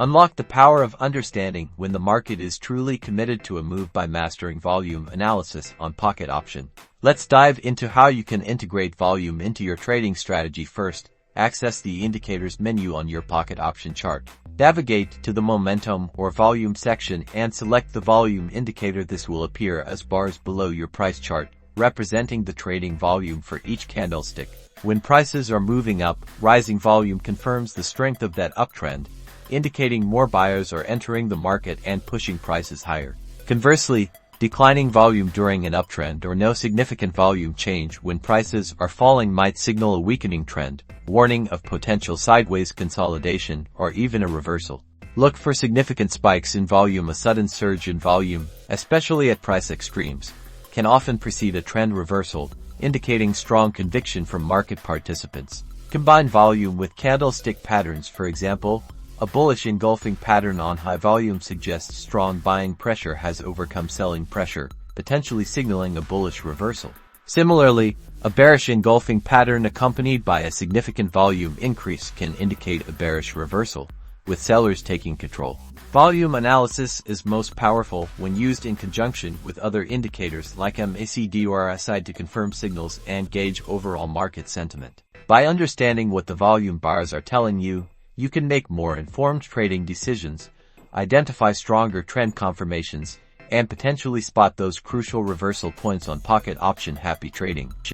Unlock the power of understanding when the market is truly committed to a move by mastering volume analysis on Pocket Option. Let's dive into how you can integrate volume into your trading strategy. First, access the Indicators menu on your Pocket Option chart. Navigate to the Momentum or Volume section and select the volume indicator. This will appear as bars below your price chart, representing the trading volume for each candlestick. When prices are moving up, rising volume confirms the strength of that uptrend, indicating more buyers are entering the market and pushing prices higher. Conversely, declining volume during an uptrend or no significant volume change when prices are falling might signal a weakening trend, warning of potential sideways consolidation or even a reversal. Look for significant spikes in volume. A sudden surge in volume, especially at price extremes, can often precede a trend reversal, indicating strong conviction from market participants. Combine volume with candlestick patterns. For example, a bullish engulfing pattern on high volume suggests strong buying pressure has overcome selling pressure, potentially signaling a bullish reversal. Similarly, a bearish engulfing pattern accompanied by a significant volume increase can indicate a bearish reversal, with sellers taking control. Volume analysis is most powerful when used in conjunction with other indicators like MACD or RSI to confirm signals and gauge overall market sentiment. By understanding what the volume bars are telling you, you can make more informed trading decisions, identify stronger trend confirmations, and potentially spot those crucial reversal points on Pocket Option. Happy trading!